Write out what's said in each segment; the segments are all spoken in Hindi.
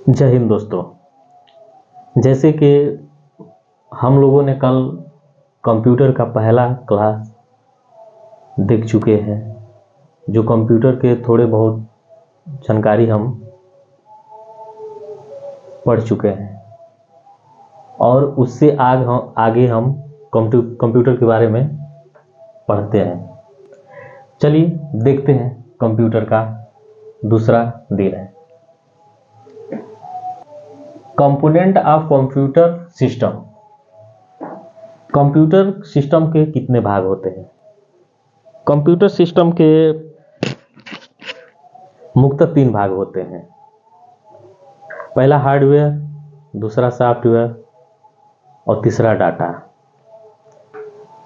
जय हिंद दोस्तों। जैसे कि हम लोगों ने कल कंप्यूटर का पहला क्लास देख चुके हैं, जो कंप्यूटर के थोड़े बहुत जानकारी हम पढ़ चुके हैं और उससे आगे हम कंप्यूटर के बारे में पढ़ते हैं। चलिए देखते हैं कंप्यूटर का दूसरा दिन है। Component of computer system. Computer system के कितने भाग होते हैं? कंप्यूटर सिस्टम के मुख्यतः 3 भाग होते हैं। पहला हार्डवेयर, दूसरा सॉफ्टवेयर और तीसरा डाटा।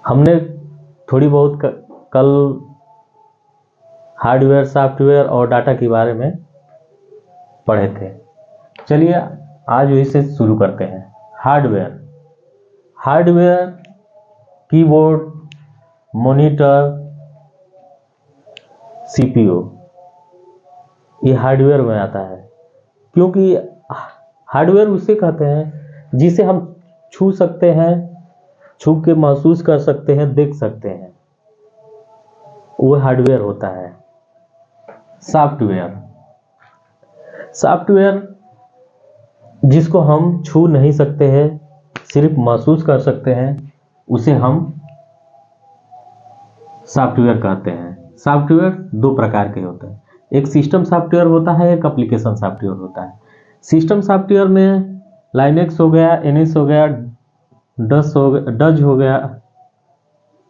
हमने थोड़ी बहुत कल हार्डवेयर, सॉफ्टवेयर और डाटा के बारे में पढ़े थे। चलिए आज वही से शुरू करते हैं। हार्डवेयर कीबोर्ड, मॉनिटर, सीपीयू, ये हार्डवेयर में आता है। क्योंकि हार्डवेयर उसे कहते हैं जिसे हम छू सकते हैं, छू के महसूस कर सकते हैं, देख सकते हैं, वो हार्डवेयर होता है। सॉफ्टवेयर जिसको हम छू नहीं सकते हैं, सिर्फ महसूस कर सकते हैं, उसे हम सॉफ्टवेयर कहते हैं। सॉफ्टवेयर 2 प्रकार के होते हैं, एक सिस्टम सॉफ्टवेयर होता है, एक एप्लीकेशन सॉफ्टवेयर होता है। सिस्टम सॉफ्टवेयर में लाइनेक्स हो गया, एनएस हो गया, डज हो गया,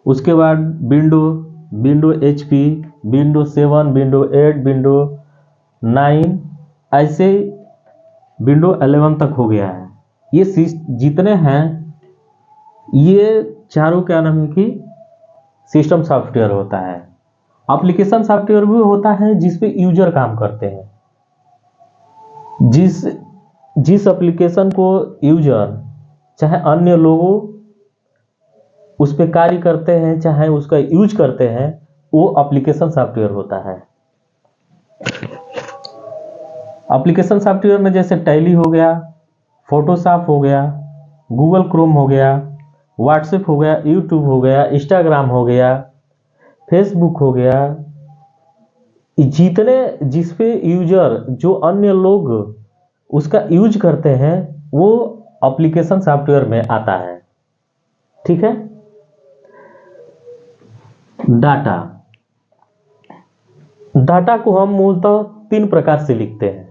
उसके बाद window HP, window 7, window 8, window 9, ऐसे विंडो 11 तक हो गया है। ये जितने हैं, ये चारों क्या नाम है कि सिस्टम सॉफ्टवेयर होता है। एप्लीकेशन सॉफ्टवेयर भी होता है जिस पे यूजर काम करते हैं। जिस एप्लीकेशन को यूजर चाहे अन्य लोगों उस पे कार्य करते हैं, चाहे उसका यूज करते हैं, वो एप्लीकेशन सॉफ्टवेयर होता है। एप्लीकेशन सॉफ्टवेयर में जैसे टैली हो गया, फोटोशॉप हो गया, गूगल क्रोम हो गया, व्हाट्सएप हो गया, यूट्यूब हो गया, इंस्टाग्राम हो गया, फेसबुक हो गया, जिस पे यूजर जो अन्य लोग उसका यूज करते हैं, वो एप्लीकेशन सॉफ्टवेयर में आता है। ठीक है। डाटा को हम मूलतः 3 प्रकार से लिखते हैं।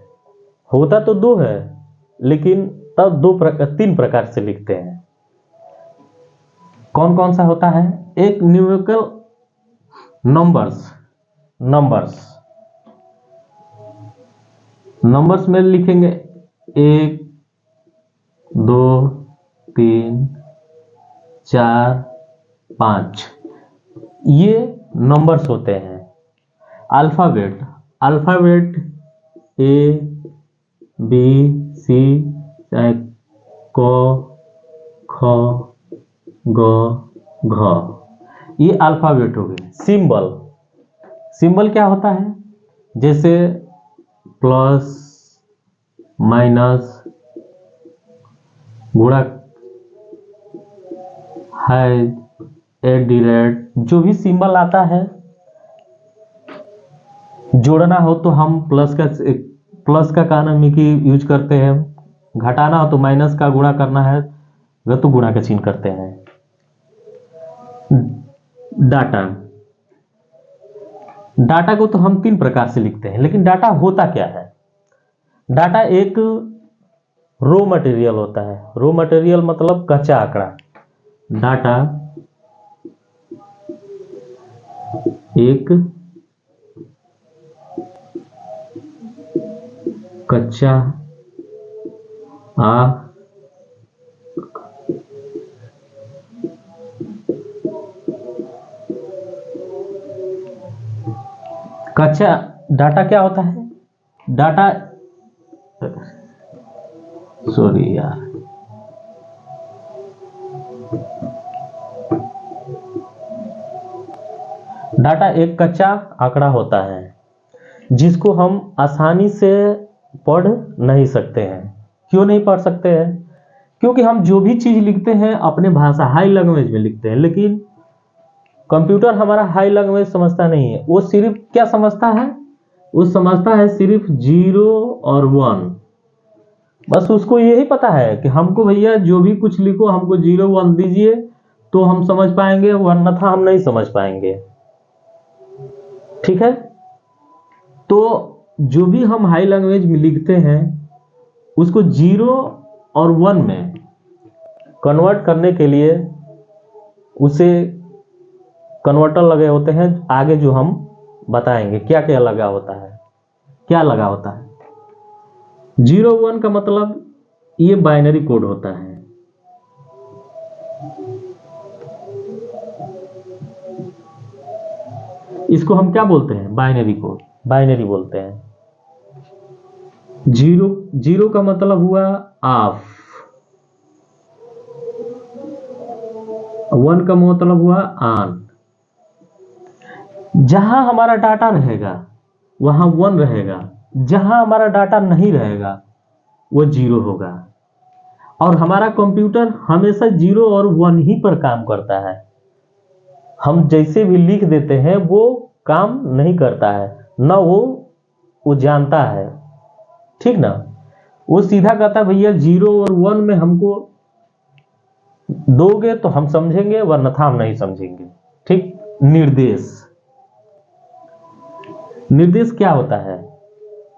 होता तो 2 है, लेकिन तब 3 प्रकार से लिखते हैं। कौन कौन सा होता है? एक न्यूमेरिकल नंबर्स में लिखेंगे 1 2 3 4 5, ये नंबर्स होते हैं। अल्फाबेट ए बी सी क ख ग घ, ये अल्फाबेट हो गए। सिंबल क्या होता है? जैसे प्लस, माइनस, गुणा, है, एडिरेट, जो भी सिंबल आता है, जोड़ना हो तो हम प्लस का कारण में कि यूज करते हैं, घटाना हो तो माइनस का, गुणा करना है तो गुणा का चिन्ह करते हैं। डाटा को तो हम 3 प्रकार से लिखते हैं, लेकिन डाटा होता क्या है? डाटा एक रॉ मटेरियल होता है। रॉ मटेरियल मतलब कच्चा आंकड़ा। डाटा एक कच्चा डाटा क्या होता है? डाटा एक कच्चा आंकड़ा होता है जिसको हम आसानी से पढ़ नहीं सकते हैं। क्यों नहीं पढ़ सकते हैं? क्योंकि हम जो भी चीज़ लिखते हैं अपने भाषा हाई लैंग्वेज में लिखते हैं, लेकिन कंप्यूटर हमारा हाई लैंग्वेज समझता नहीं है। वो सिर्फ क्या समझता है? वो समझता है सिर्फ 0 और 1। बस उसको यही पता है कि हमको भैया जो भी कुछ लिखो हमको 0 1 दीजिए तो हम समझ पाएंगे, वरना था हम नहीं समझ पाएंगे। ठीक है, तो जो भी हम हाई लैंग्वेज में लिखते हैं उसको 0 और 1 में कन्वर्ट करने के लिए उसे कन्वर्टर लगे होते हैं। आगे जो हम बताएंगे क्या क्या लगा होता है, क्या लगा होता है। 0 1 का मतलब ये बाइनरी कोड होता है। इसको हम क्या बोलते हैं? बाइनरी कोड, बाइनरी बोलते हैं। 0 का मतलब हुआ ऑफ, 1 का मतलब हुआ ऑन। जहां हमारा डाटा रहेगा वहां 1 रहेगा, जहां हमारा डाटा नहीं रहेगा वो 0 होगा। और हमारा कंप्यूटर हमेशा 0 और 1 ही पर काम करता है। हम जैसे भी लिख देते हैं वो काम नहीं करता है, ना वो जानता है। ठीक ना? वो सीधा कहता है भैया 0 और 1 में हमको दोगे तो हम समझेंगे, वरना हम नहीं समझेंगे। ठीक। निर्देश, निर्देश क्या होता है?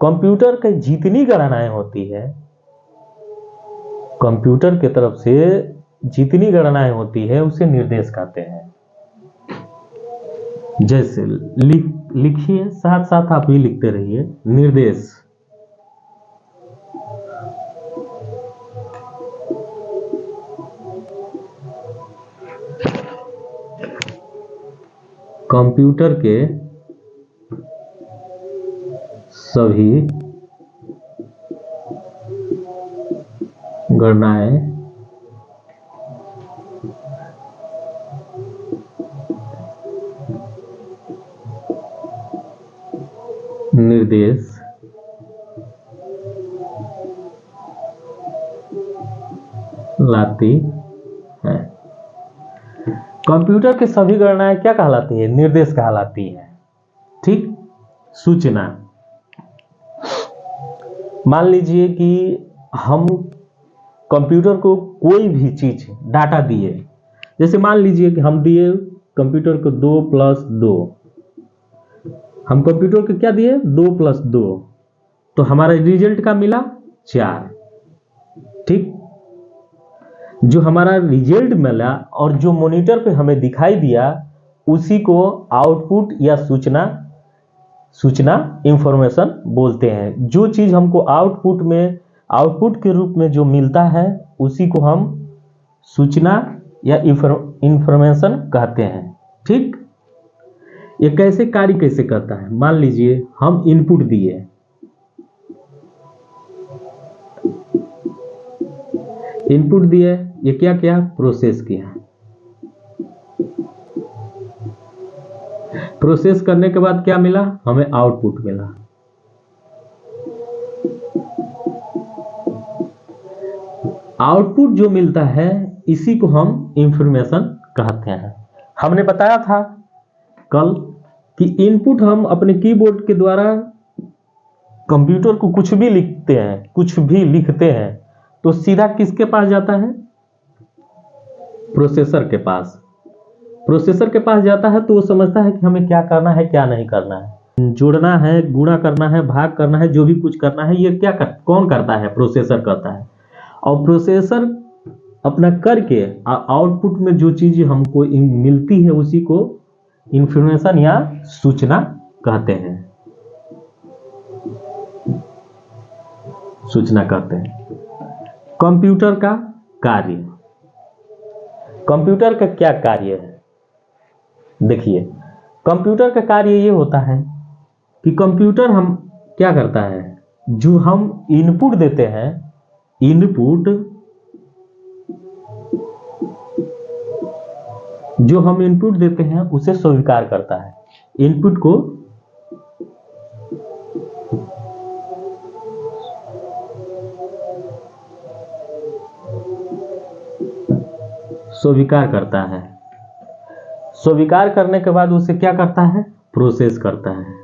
कंप्यूटर की जितनी गणनाएं होती है, कंप्यूटर की तरफ से जितनी गणनाएं होती है उसे निर्देश कहते हैं। जैसे लिखिए, साथ साथ आप भी लिखते रहिए। निर्देश, कंप्यूटर के सभी गणनाएं निर्देश लाती है। कंप्यूटर की सभी गणनाएं क्या कहलाती है? निर्देश कहलाती है। ठीक। सूचना, मान लीजिए कि हम कंप्यूटर को कोई भी चीज डाटा दिए, जैसे मान लीजिए कि हम दिए कंप्यूटर को 2 + 2, हम कंप्यूटर को क्या दिए? 2 + 2, तो हमारा रिजल्ट का मिला 4। ठीक। जो हमारा रिजल्ट मिला और जो मॉनिटर पे हमें दिखाई दिया उसी को आउटपुट या सूचना इंफॉर्मेशन बोलते हैं। जो चीज हमको आउटपुट के रूप में जो मिलता है उसी को हम सूचना या इंफॉर्मेशन कहते हैं। ठीक। ये कैसे कार्य कैसे करता है? मान लीजिए हम इनपुट दिए, ये क्या किया? प्रोसेस किया। प्रोसेस करने के बाद क्या मिला? हमें आउटपुट मिला। आउटपुट जो मिलता है इसी को हम इंफॉर्मेशन कहते हैं। हमने बताया था कल कि इनपुट हम अपने कीबोर्ड के द्वारा कंप्यूटर को कुछ भी लिखते हैं तो सीधा किसके पास जाता है? प्रोसेसर के पास। प्रोसेसर के पास जाता है तो वो समझता है कि हमें क्या करना है क्या नहीं करना है, जोड़ना है, गुणा करना है, भाग करना है, जो भी कुछ करना है ये कौन करता है? प्रोसेसर करता है। और प्रोसेसर अपना करके आउटपुट में जो चीज हमको मिलती है उसी को इंफॉर्मेशन या सूचना कहते हैं। सूचना कहते हैं। कंप्यूटर का कार्य, कंप्यूटर का क्या कार्य है? देखिए, कंप्यूटर का कार्य ये होता है कि कंप्यूटर हम क्या करता है, जो हम इनपुट देते हैं, जो हम इनपुट देते हैं उसे स्वीकार करता है। इनपुट को स्वीकार करता है। स्वीकार करने के बाद उसे क्या करता है? प्रोसेस करता है।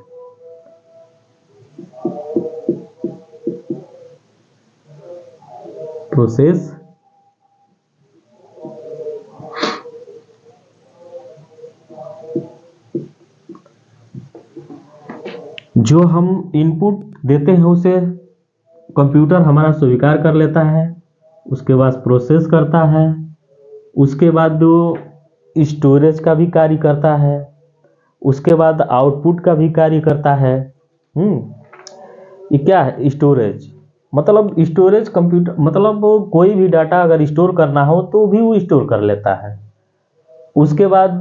प्रोसेस जो हम इनपुट देते हैं उसे कंप्यूटर हमारा स्वीकार कर लेता है, उसके बाद प्रोसेस करता है, उसके बाद वो स्टोरेज का भी कार्य करता है, उसके बाद आउटपुट का भी कार्य करता है। ये क्या है? स्टोरेज मतलब स्टोरेज कंप्यूटर मतलब वो कोई भी डाटा अगर स्टोर करना हो तो भी वो स्टोर कर लेता है। उसके बाद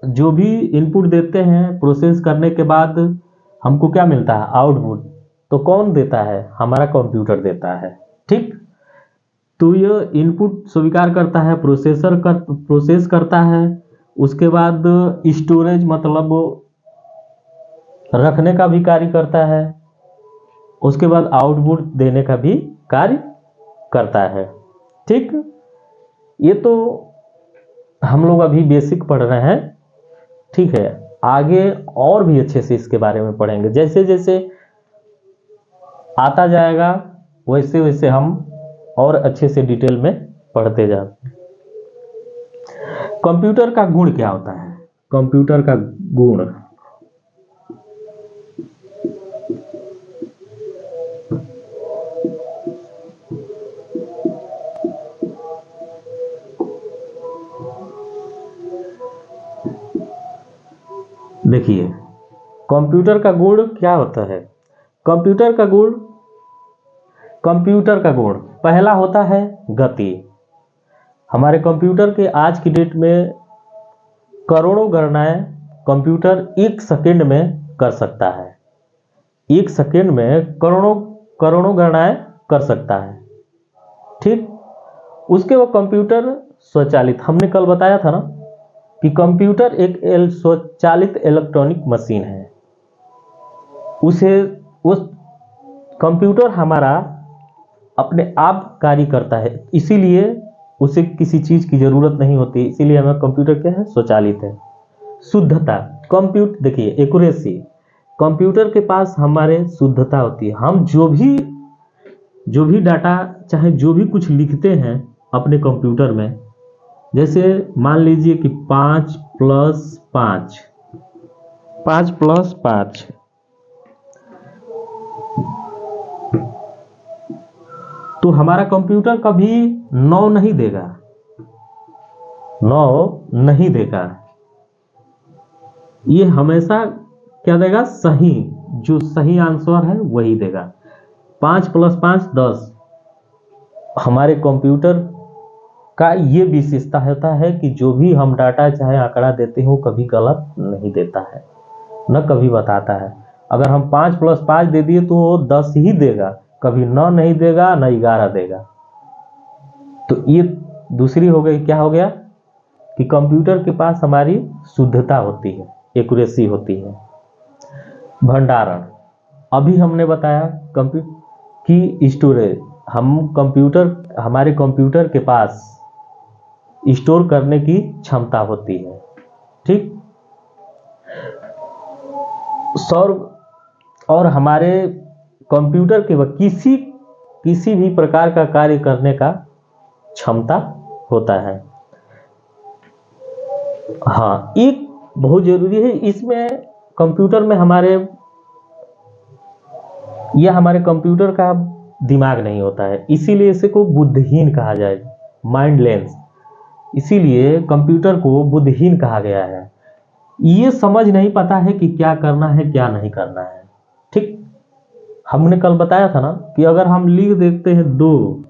जो भी इनपुट देते हैं प्रोसेस करने के बाद हमको क्या मिलता है? आउटपुट। तो कौन देता है? हमारा कंप्यूटर देता है। ठीक, तो ये इनपुट स्वीकार करता है, प्रोसेस करता है, उसके बाद स्टोरेज मतलब रखने का भी कार्य करता है, उसके बाद आउटपुट देने का भी कार्य करता है। ठीक, ये तो हम लोग अभी बेसिक पढ़ रहे हैं। ठीक है, आगे और भी अच्छे से इसके बारे में पढ़ेंगे। जैसे जैसे आता जाएगा वैसे वैसे हम और अच्छे से डिटेल में पढ़ते जाते हैं। कंप्यूटर का गुण क्या होता है? कंप्यूटर का गुण देखिए, कंप्यूटर का गुण क्या होता है? कंप्यूटर का गुण पहला होता है गति। हमारे कंप्यूटर के आज की डेट में करोड़ों गणनाएं कंप्यूटर एक सेकंड में कर सकता है। एक सेकंड में करोड़ों गणनाएं कर सकता है। ठीक, उसके वो कंप्यूटर स्वचालित, हमने कल बताया था ना कि कंप्यूटर एक स्वचालित इलेक्ट्रॉनिक मशीन है। उस कंप्यूटर हमारा अपने आप कार्य करता है, इसीलिए उसे किसी चीज की जरूरत नहीं होती, इसीलिए हमारा कंप्यूटर क्या है? स्वचालित है। शुद्धता, कंप्यूटर देखिए एक्यूरेसी, कंप्यूटर के पास हमारे शुद्धता होती है। हम जो भी डाटा चाहे जो भी कुछ लिखते हैं अपने कंप्यूटर में, जैसे मान लीजिए कि 5 + 5 5 + 5 तो हमारा कंप्यूटर कभी 9 नहीं देगा, 9 नहीं देगा। ये हमेशा क्या देगा? सही, जो सही आंसर है वही देगा। 5 + 5 10। हमारे कंप्यूटर का ये विशेषता होता है कि जो भी हम डाटा चाहे आंकड़ा देते हो कभी गलत नहीं देता है, न कभी बताता है। अगर हम 5 + 5 दे दिए तो वो 10 ही देगा, कभी 9 नहीं देगा, न 11 देगा। तो ये दूसरी हो गई, क्या हो गया कि कंप्यूटर के पास हमारी शुद्धता होती है, एक्यूरेसी होती है। भंडारण, अभी हमने बताया कि स्टोरेज, हमारे कंप्यूटर के पास स्टोर करने की क्षमता होती है। ठीक, सौर और हमारे कंप्यूटर के किसी भी प्रकार का कार्य करने का क्षमता होता है। हाँ, एक बहुत जरूरी है इसमें, कंप्यूटर में हमारे कंप्यूटर का दिमाग नहीं होता है, इसीलिए इसे को बुद्धिहीन कहा जाए, माइंडलेस। इसीलिए कंप्यूटर को बुद्धिहीन कहा गया है। ये समझ नहीं पाता है कि क्या करना है क्या नहीं करना है। ठीक, हमने कल बताया था ना कि अगर हम लिख देते हैं 2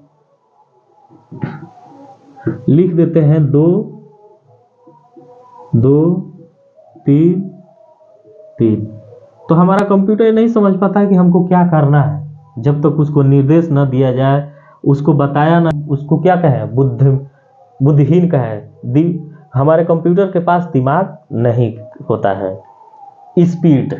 2 3 3 तो हमारा कंप्यूटर नहीं समझ पाता है कि हमको क्या करना है, जब तक उसको निर्देश न दिया जाए, उसको बताया ना, उसको क्या कहे? बुद्धिहीन कहे। हमारे कंप्यूटर के पास दिमाग नहीं होता है। स्पीड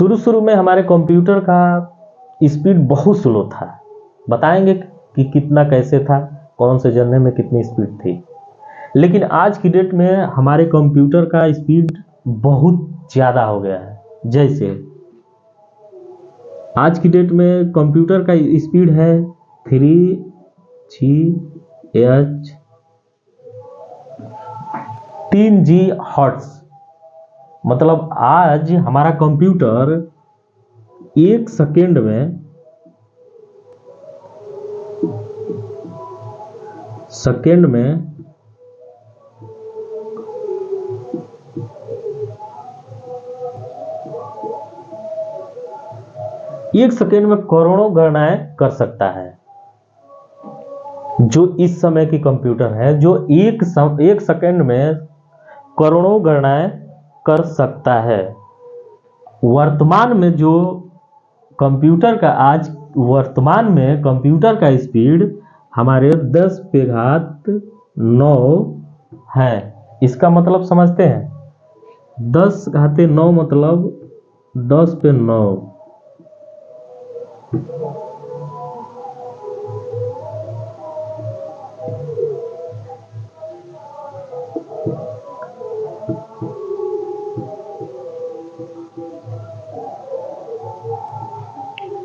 शुरू शुरू में हमारे कंप्यूटर का स्पीड बहुत स्लो था, बताएंगे कि कितना कैसे था, कौन से जनरे में कितनी स्पीड थी। लेकिन आज की डेट में हमारे कंप्यूटर का स्पीड बहुत ज़्यादा हो गया है। जैसे आज की डेट में कंप्यूटर का स्पीड है 3GHz 3G हर्ट्ज। मतलब आज हमारा कंप्यूटर एक सेकेंड में करोड़ों गणनाएं कर सकता है। जो इस समय की कंप्यूटर है जो एक सेकेंड में करोड़ों गणनाएं कर सकता है। वर्तमान में वर्तमान में कंप्यूटर का स्पीड हमारे 10⁻9 है। इसका मतलब समझते हैं, 10⁻9 मतलब 10⁻9।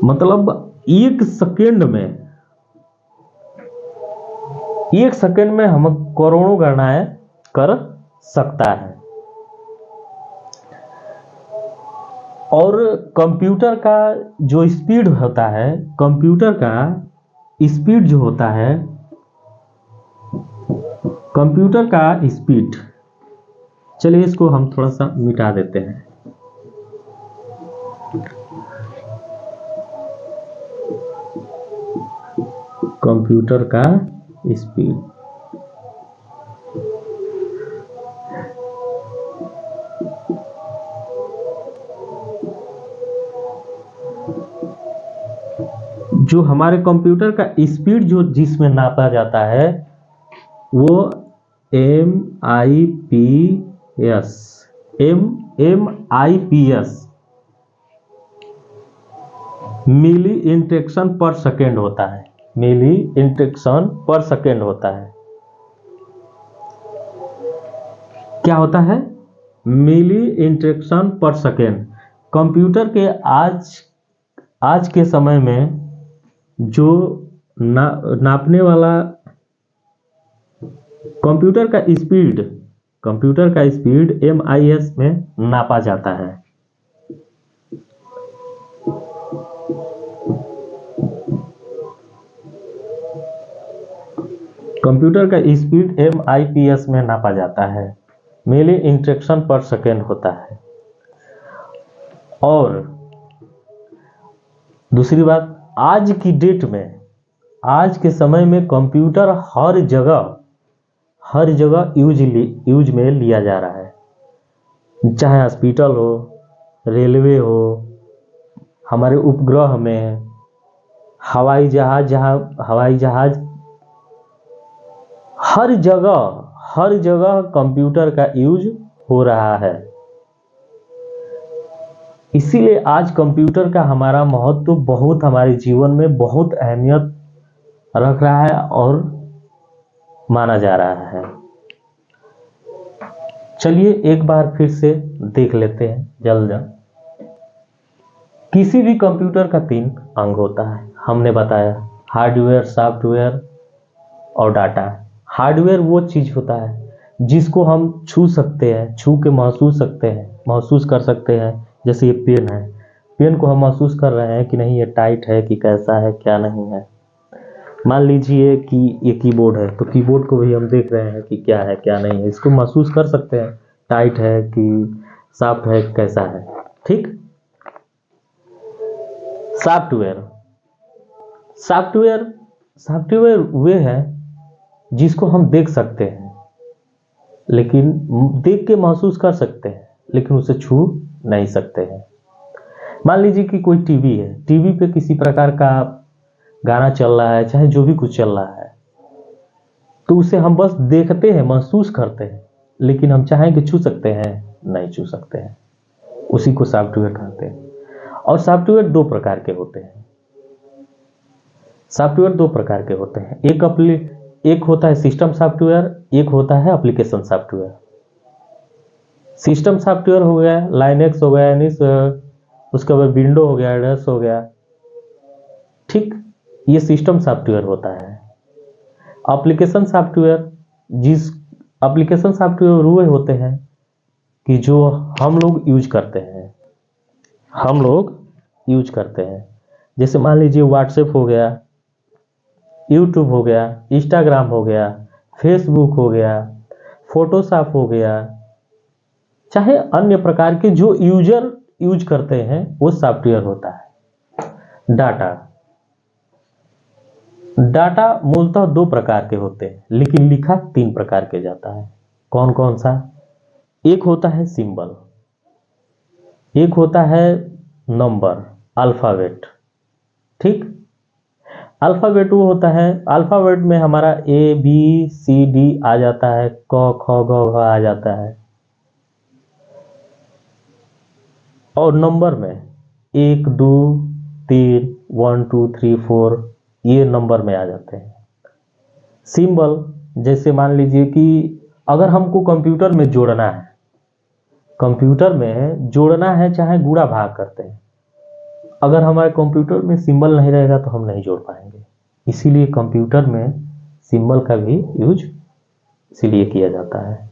मतलब एक सेकेंड में हम करोड़ों गणनाएं कर सकता है। और कंप्यूटर का जो स्पीड होता है, चलिए इसको हम थोड़ा सा मिटा देते हैं। कंप्यूटर का स्पीड जो हमारे कंप्यूटर का स्पीड जिसमें नापा जाता है वो MIPS मिली इंटरेक्शन पर सेकेंड होता है। क्या होता है? मिली इंटरेक्शन पर सेकेंड। कंप्यूटर के आज के समय में जो नापने वाला कंप्यूटर का स्पीड MIS में नापा जाता है। कंप्यूटर का स्पीड MIPS में नापा जाता है, मिली इंटरेक्शन पर सेकेंड होता है। और दूसरी बात, आज की डेट में, आज के समय में कंप्यूटर हर जगह यूज में लिया जा रहा है। चाहे हॉस्पिटल हो, रेलवे हो, हमारे उपग्रह में, हवाई जहाज हर जगह कंप्यूटर का यूज हो रहा है। इसीलिए आज कंप्यूटर का हमारा महत्व बहुत, हमारे जीवन में बहुत अहमियत रख रहा है और माना जा रहा है। चलिए एक बार फिर से देख लेते हैं जल्द। किसी भी कंप्यूटर का 3 अंग होता है, हमने बताया, हार्डवेयर, सॉफ्टवेयर और डाटा। हार्डवेयर वो चीज होता है जिसको हम छू सकते हैं, छू के महसूस कर सकते हैं। जैसे ये पेन है, पेन को हम महसूस कर रहे हैं कि नहीं ये टाइट है कि कैसा है, क्या नहीं है। मान लीजिए कि ये कीबोर्ड है, तो कीबोर्ड को भी हम देख रहे हैं कि क्या है क्या नहीं है, इसको महसूस कर सकते हैं, टाइट है कि सॉफ्ट है, कैसा है। ठीक। सॉफ्टवेयर वे है जिसको हम देख सकते हैं, लेकिन देख के महसूस कर सकते हैं, लेकिन उसे छू नहीं सकते हैं। मान लीजिए कि कोई टीवी है, टीवी पे किसी प्रकार का गाना चल रहा है, चाहे जो भी कुछ चल रहा है, तो उसे हम बस देखते हैं, महसूस करते हैं, लेकिन हम चाहें कि छू सकते हैं, नहीं छू सकते हैं। उसी को सॉफ्टवेयर कहते हैं। और सॉफ्टवेयर दो प्रकार के होते हैं। सॉफ्टवेयर दो प्रकार के होते हैं, एक होता है सिस्टम सॉफ्टवेयर, एक होता है एप्लीकेशन सॉफ्टवेयर। सिस्टम सॉफ्टवेयर हो गया लाइनेक्स हो गया, यानी उसके बाद विंडो हो गया, डस हो गया, ठीक, ये सिस्टम सॉफ्टवेयर होता है। एप्लीकेशन सॉफ्टवेयर, जिस एप्लीकेशन सॉफ्टवेयर वो होते हैं कि जो हम लोग यूज करते हैं, जैसे मान लीजिए व्हाट्सएप हो गया, यूट्यूब हो गया, इंस्टाग्राम हो गया, फेसबुक हो गया, फोटोशॉप हो गया, चाहे अन्य प्रकार के जो यूजर यूज करते हैं वो सॉफ्टवेयर होता है। डाटा मूलतः दो प्रकार के होते हैं, लेकिन लिखा तीन प्रकार के जाता है। कौन कौन सा? एक होता है सिंबल, एक होता है नंबर, अल्फाबेट, ठीक। अल्फाबेट वो होता है, अल्फाबेट में हमारा ABCD आ जाता है, क ख ग घ आ जाता है, और नंबर में 1 2 3 1 2 3 4 ये नंबर में आ जाते हैं। सिंबल, जैसे मान लीजिए कि अगर हमको कंप्यूटर में जोड़ना है, चाहे गुणा भाग करते हैं, अगर हमारे कंप्यूटर में सिंबल नहीं रहेगा तो हम नहीं जोड़ पाएंगे। इसीलिए कंप्यूटर में सिंबल का भी यूज इसीलिए किया जाता है।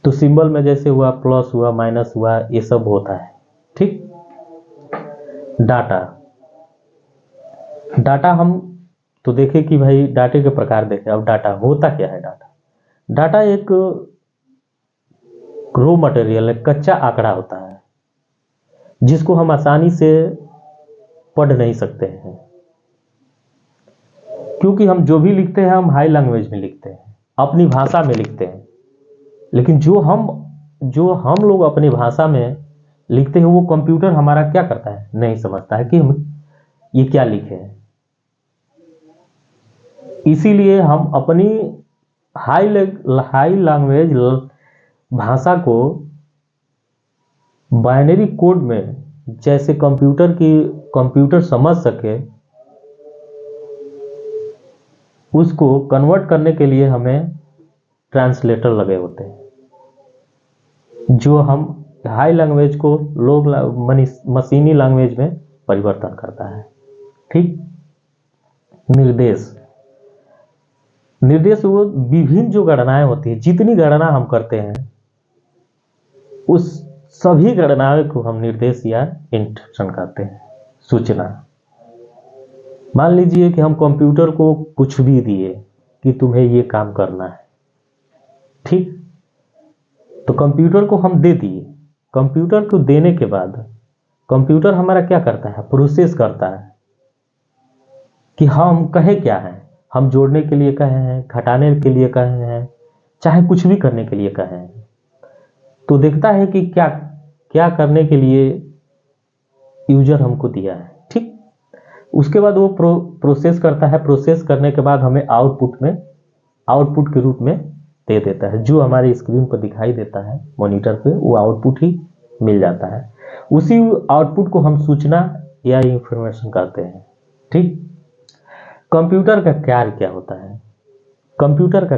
तो सिंबल में जैसे हुआ प्लस हुआ, माइनस हुआ, ये सब होता है, ठीक। डाटा हम तो देखें कि भाई डाटे के प्रकार देखें। अब डाटा होता क्या है? डाटा एक रॉ मटेरियल है, कच्चा आंकड़ा होता है, जिसको हम आसानी से पढ़ नहीं सकते हैं, क्योंकि हम जो भी लिखते हैं हम हाई लैंग्वेज में लिखते हैं, अपनी भाषा में लिखते हैं। लेकिन जो हम लोग अपनी भाषा में लिखते हैं वो कंप्यूटर हमारा क्या करता है, नहीं समझता है कि हम ये क्या लिखे हैं। इसीलिए हम अपनी हाई लैंग्वेज भाषा को बाइनरी कोड में जैसे कंप्यूटर समझ सके, उसको कन्वर्ट करने के लिए हमें ट्रांसलेटर लगे होते हैं, जो हम हाई लैंग्वेज को मशीनी लैंग्वेज में परिवर्तन करता है, ठीक। निर्देश वो विभिन्न जो गणनाएं होती है, जितनी गणना हम करते हैं उस सभी गणनाओं को हम निर्देश या इंस्ट्रक्शन कहते हैं, सूचना। मान लीजिए कि हम कंप्यूटर को कुछ भी दिए कि तुम्हें ये काम करना है, ठीक। तो कंप्यूटर को हम दे दिए, कंप्यूटर को देने के बाद कंप्यूटर हमारा क्या करता है, प्रोसेस करता है कि हम कहे क्या है, हम जोड़ने के लिए कहे हैं, घटाने के लिए कहे हैं, चाहे कुछ भी करने के लिए कहे हैं, तो देखता है कि क्या क्या करने के लिए यूजर हमको दिया है, ठीक। उसके बाद वो प्रोसेस करता है, प्रोसेस करने के बाद हमें आउटपुट के रूप में दे देता है, जो हमारी स्क्रीन पर दिखाई देता है मॉनिटर पे, वो आउटपुट ही मिल जाता है। उसी आउटपुट को हम सूचना या इंफॉर्मेशन कहते हैं, ठीक। कंप्यूटर का कार्य क्या होता है? कंप्यूटर का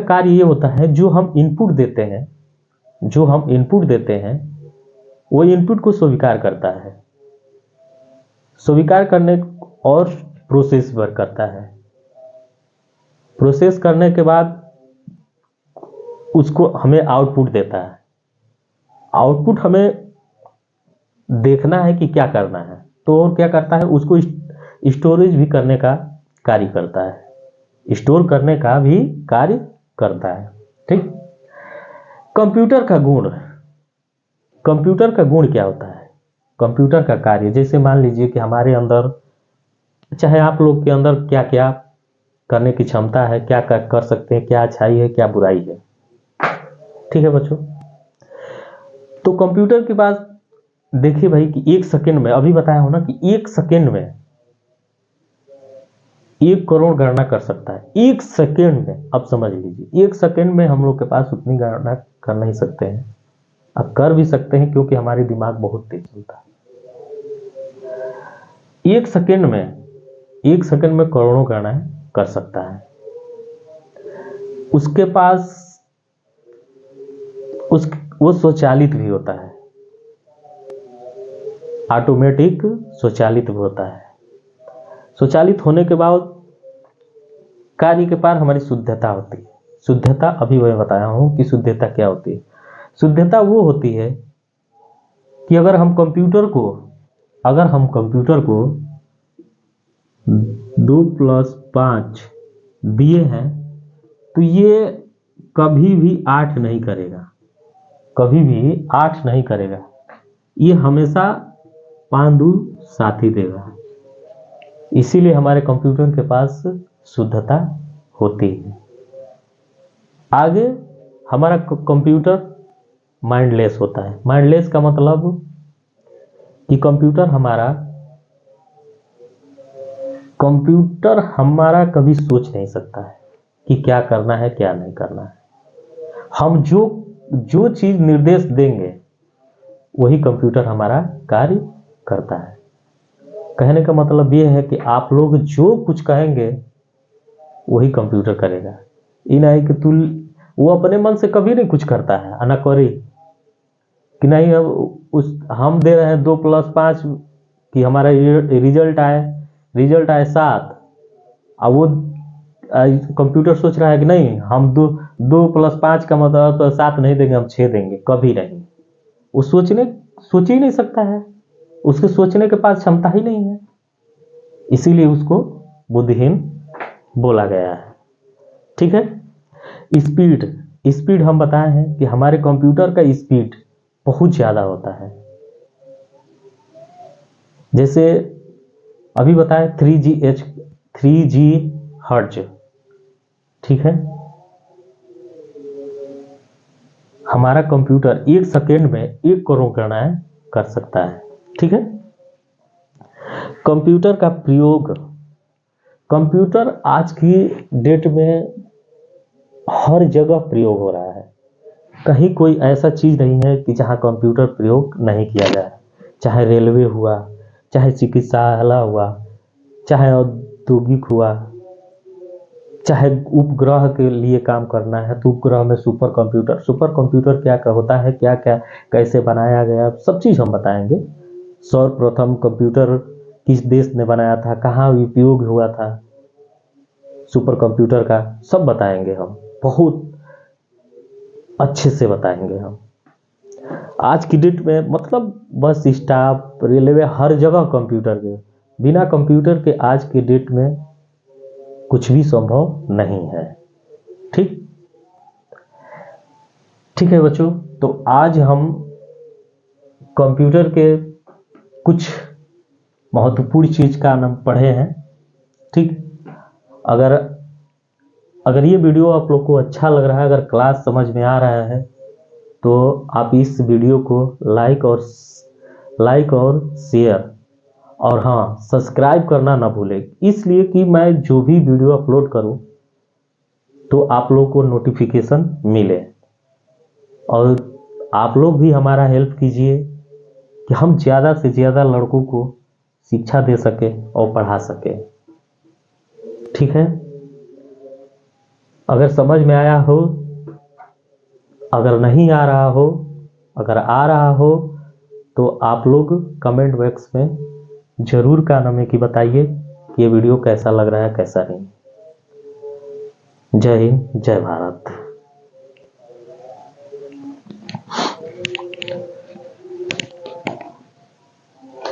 कार्य ये होता है, जो हम इनपुट देते हैं वो इनपुट को स्वीकार करता है, स्वीकार करने और प्रोसेस वर्क करता है। प्रोसेस करने के बाद उसको हमें आउटपुट देता है। आउटपुट हमें देखना है कि क्या करना है, तो और क्या करता है, उसको स्टोरेज भी करने का कार्य करता है, स्टोर करने का भी कार्य करता है, ठीक। कंप्यूटर का गुण क्या होता है? कंप्यूटर का कार्य, जैसे मान लीजिए कि हमारे अंदर, चाहे आप लोग के अंदर क्या क्या करने की क्षमता है, क्या कर सकते हैं, क्या अच्छाई है, क्या बुराई है, ठीक है बच्चों। तो कंप्यूटर के पास देखिए भाई कि 1 सेकंड में, अभी बताया हो ना कि 1 सेकंड में 1 करोड़ गणना कर सकता है, 1 सेकंड में। अब समझ लीजिए 1 सेकंड में हम लोग के पास उतनी गणना कर नहीं सकते हैं, अब कर भी सकते हैं क्योंकि हमारे दिमाग बहुत तेज चलता है। एक सेकंड में करोड़ों गणनाएं कर सकता है। उसके पास वो स्वचालित भी होता है, ऑटोमेटिक स्वचालित भी होता है। स्वचालित होने के बाद कार्य के पार हमारी शुद्धता होती है। शुद्धता अभी मैं बताया हूं कि शुद्धता क्या होती है। शुद्धता वो होती है कि अगर हम कंप्यूटर को 2+5 दिए हैं तो ये कभी भी 8 नहीं करेगा, ये हमेशा 5 दूर 7 ही देगा। इसीलिए हमारे कंप्यूटर के पास शुद्धता होती है। आगे हमारा कंप्यूटर माइंडलेस होता है। माइंडलेस का मतलब कि कंप्यूटर हमारा कभी सोच नहीं सकता है कि क्या करना है क्या नहीं करना है। हम जो चीज निर्देश देंगे वही कंप्यूटर हमारा कार्य करता है। कहने का मतलब ये है कि आप लोग जो कुछ कहेंगे वही कंप्यूटर करेगा। ये नहीं कि वो अपने मन से कभी नहीं कुछ करता है, अनाकरी कि नहीं अब हम दे रहे हैं 2+5 कि हमारा रिजल्ट आए 7, अब वो कंप्यूटर सोच रहा है कि नहीं हम 2+5 का मतलब तो 7 नहीं देंगे, हम 6 देंगे। कभी नहीं। वो सोच ही नहीं सकता है, उसके सोचने के पास क्षमता ही नहीं है, इसीलिए उसको बुद्धिहीन बोला गया है। ठीक है। स्पीड हम बताए हैं कि हमारे कंप्यूटर का स्पीड बहुत ज्यादा होता है। जैसे अभी बताएं 3G हर्ट्ज। ठीक है। हमारा कंप्यूटर 1 सेकेंड में 1 करोड़ गणनाएं कर सकता है। ठीक है। कंप्यूटर का प्रयोग, कंप्यूटर आज की डेट में हर जगह प्रयोग हो रहा है। कहीं कोई ऐसा चीज नहीं है कि जहां कंप्यूटर प्रयोग नहीं किया जाए। चाहे रेलवे हुआ, चाहे चिकित्सालय हुआ, चाहे औद्योगिक हुआ, चाहे उपग्रह के लिए काम करना है तो उपग्रह में सुपर कंप्यूटर क्या होता है, क्या क्या कैसे बनाया गया, सब चीज हम बताएंगे। सर्वप्रथम कंप्यूटर किस देश ने बनाया था, कहाँ उपयोग हुआ था सुपर कंप्यूटर का, सब बताएंगे हम, बहुत अच्छे से बताएंगे हम। आज की डेट में मतलब बस स्टाफ, रेलवे, हर जगह कंप्यूटर के, बिना कंप्यूटर के आज की डेट में कुछ भी संभव नहीं है। ठीक है बच्चों, तो आज हम कंप्यूटर के कुछ महत्वपूर्ण चीज का नाम पढ़े हैं। ठीक। अगर ये वीडियो आप लोग को अच्छा लग रहा है, अगर क्लास समझ में आ रहा है तो आप इस वीडियो को लाइक और शेयर और हाँ सब्सक्राइब करना ना भूलें, इसलिए कि मैं जो भी वीडियो अपलोड करूं तो आप लोग को नोटिफिकेशन मिले। और आप लोग भी हमारा हेल्प कीजिए कि हम ज़्यादा से ज़्यादा लड़कों को शिक्षा दे सके और पढ़ा सके। ठीक है। अगर समझ में आया हो, अगर नहीं आ रहा हो, अगर आ रहा हो तो आप लोग कमेंट बॉक्स में जरूर का नाम है कि बताइए कि ये वीडियो कैसा लग रहा है कैसा नहीं। जय हिंद, जय भारत।